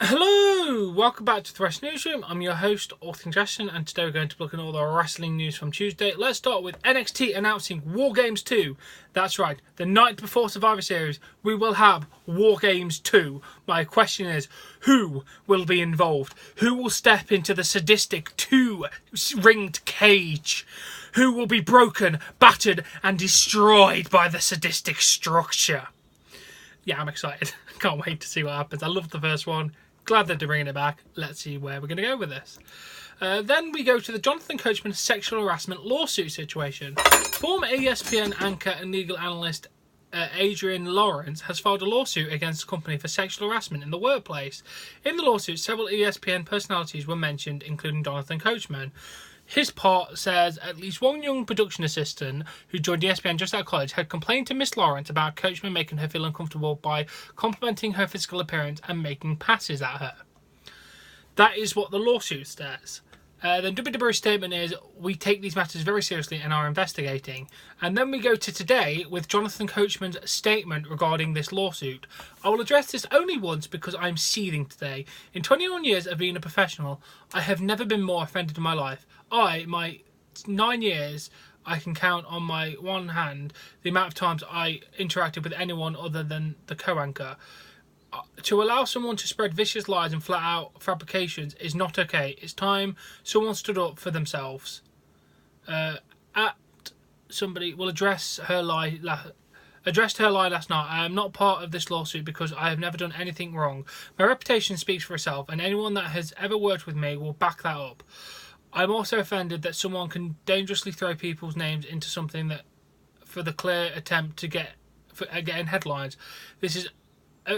Hello! Welcome back to the Wrestling Newsroom. I'm your host, Orton Justin, and today we're going to look at all the wrestling news from Tuesday. Let's start with NXT announcing War Games 2. That's right, the night before Survivor Series, we will have War Games 2. My question is, who will be involved? Who will step into the sadistic two-ringed cage? Who will be broken, battered, and destroyed by the sadistic structure? Yeah, I'm excited. Can't wait to see what happens. I loved the first one. Glad that they're bringing it back. Let's see where we're going to go with this. Then we go to the Jonathan Coachman sexual harassment lawsuit situation. Former ESPN anchor and legal analyst Adrian Lawrence has filed a lawsuit against the company for sexual harassment in the workplace. In the lawsuit, several ESPN personalities were mentioned, including Jonathan Coachman. His part says at least one young production assistant who joined ESPN just out of college had complained to Miss Lawrence about Coachman making her feel uncomfortable by complimenting her physical appearance and making passes at her. That is what the lawsuit says. The WWE statement is, we take these matters very seriously and are investigating. And then we go to today with Jonathan Coachman's statement regarding this lawsuit. I will address this only once because I'm seething today. In 21 years of being a professional, I have never been more offended in my life. My 9 years, I can count on my one hand the amount of times I interacted with anyone other than the co-anchor. To allow someone to spread vicious lies and flat-out fabrications is not okay. It's time someone stood up for themselves. Somebody will addressed her lie last night. I am not part of this lawsuit because I have never done anything wrong. My reputation speaks for itself, and anyone that has ever worked with me will back that up. I'm also offended that someone can dangerously throw people's names into something that, for the clear attempt to get in headlines. This is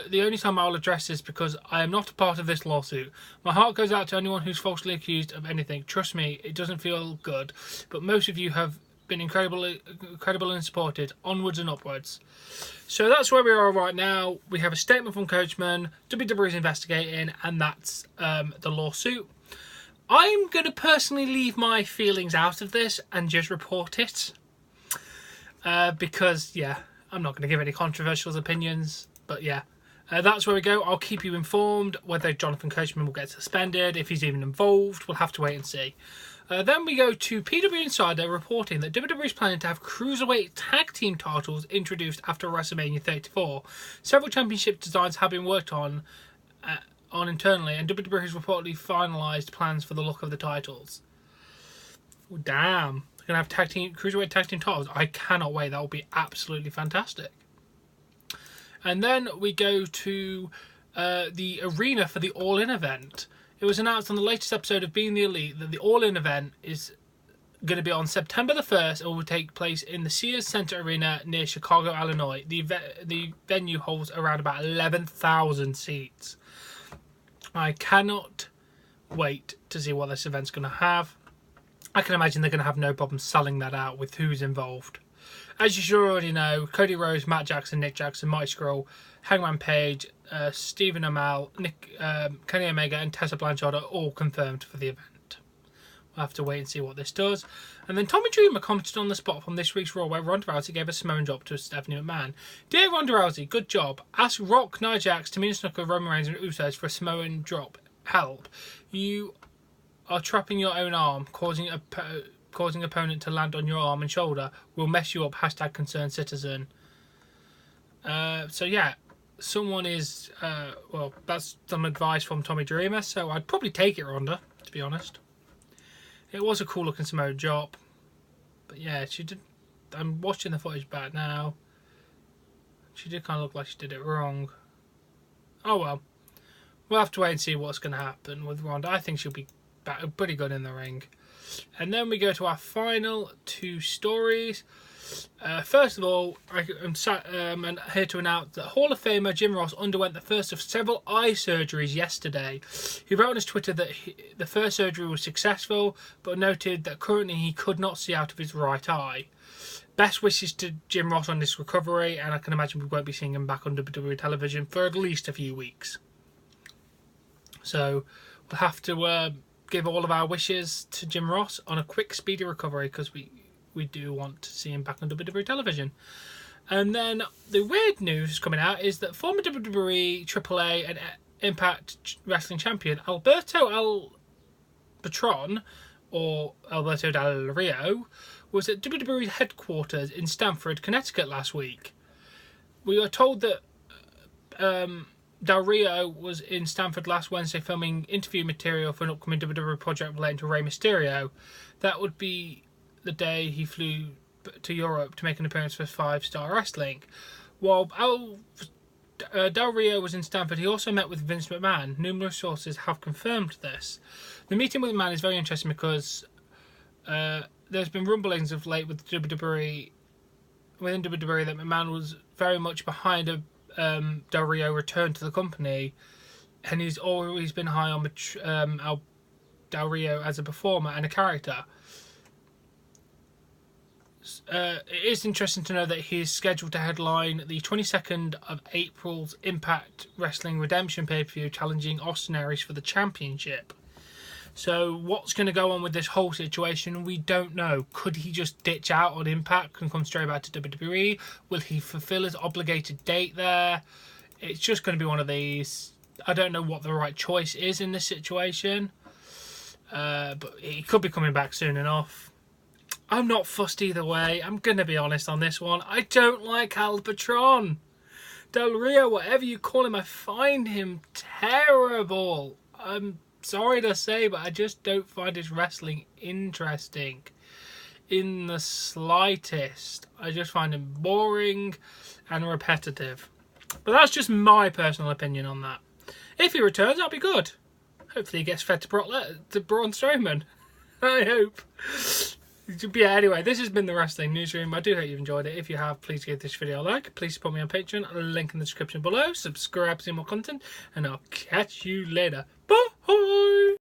the only time I will address this because I am not a part of this lawsuit. My heart goes out to anyone who's falsely accused of anything. Trust me, it doesn't feel good, but most of you have been incredible and supported. Onwards and upwards. So that's where we are right now. We have a statement from Coachman, WWE is investigating, and that's the lawsuit. I'm going to personally leave my feelings out of this and just report it. Because, yeah, I'm not going to give any controversial opinions, but yeah. That's where we go. I'll keep you informed whether Jonathan Coachman will get suspended, if he's even involved. We'll have to wait and see. Then we go to PW Insider reporting that WWE is planning to have Cruiserweight Tag Team titles introduced after WrestleMania 34. Several championship designs have been worked on internally, and WWE has reportedly finalised plans for the look of the titles. Oh, damn. They're going to have Cruiserweight Tag Team titles. I cannot wait. That will be absolutely fantastic. And then we go to the arena for the All In event. It was announced on the latest episode of Being the Elite that the All In event is going to be on September the 1st and will take place in the Sears Center Arena near Chicago, Illinois. The venue holds around about 11,000 seats. I cannot wait to see what this event's going to have. I can imagine they're going to have no problem selling that out with who's involved. As you should already know, Cody Rhodes, Matt Jackson, Nick Jackson, Mike Scurll, Hangman Page, Stephen Amell, Kenny Omega and Tessa Blanchard are all confirmed for the event. We'll have to wait and see what this does. And then Tommy Dreamer commented on the spot from this week's Raw where Ronda Rousey gave a Samoan drop to Stephanie McMahon. Dear Ronda Rousey, good job. Ask Rock, Nia Jax, Tamina Snuka, Roman Reigns and Usos for a Samoan drop. Help. You are trapping your own arm, causing opponent to land on your arm and shoulder will mess you up. # concerned citizen. So yeah, someone is that's some advice from Tommy Dreamer, so I'd probably take it, Ronda, to be honest. It was a cool looking Samoa drop, but yeah, she did. I'm watching the footage back now. She did kind of look like she did it wrong. Oh well, we'll have to wait and see what's going to happen with Ronda. I think she'll be pretty good in the ring. And then we go to our final two stories. First of all, I'm here to announce that Hall of Famer Jim Ross underwent the first of several eye surgeries yesterday. He wrote on his Twitter that the first surgery was successful, but noted that currently he could not see out of his right eye. Best wishes to Jim Ross on this recovery, and I can imagine we won't be seeing him back on WWE television for at least a few weeks. So we'll have to give all of our wishes to Jim Ross on a quick, speedy recovery, because we do want to see him back on WWE television. And then the weird news coming out is that former WWE, AAA and Impact Wrestling Champion Alberto Patron, or Alberto Del Rio, was at WWE headquarters in Stamford, Connecticut last week. We were told that Del Rio was in Stamford last Wednesday filming interview material for an upcoming WWE project relating to Rey Mysterio. That would be the day he flew to Europe to make an appearance for 5 Star Wrestling. While Del Rio was in Stamford, he also met with Vince McMahon. Numerous sources have confirmed this. The meeting with McMahon is very interesting because there's been rumblings of late within WWE that McMahon was very much behind a Del Rio return to the company, and he's always been high on Del Rio as a performer and a character. It is interesting to know that he is scheduled to headline the 22nd of April's Impact Wrestling Redemption pay-per-view, challenging Austin Aries for the championship. So what's going to go on with this whole situation, we don't know. Could he just ditch out on Impact and come straight back to WWE? Will he fulfill his obligated date there? It's just going to be one of these. I don't know what the right choice is in this situation. But he could be coming back soon enough. I'm not fussed either way. I'm going to be honest on this one. I don't like Al Patron. Del Rio, whatever you call him, I find him terrible. I'm sorry to say, but I just don't find his wrestling interesting in the slightest. I just find him boring and repetitive. But that's just my personal opinion on that. If he returns, that'll be good. Hopefully he gets fed to Braun Strowman. I hope. But yeah, anyway, this has been the Wrestling Newsroom. I do hope you've enjoyed it. If you have, please give this video a like. Please support me on Patreon. I'll link in the description below. Subscribe to see more content. And I'll catch you later. Bye!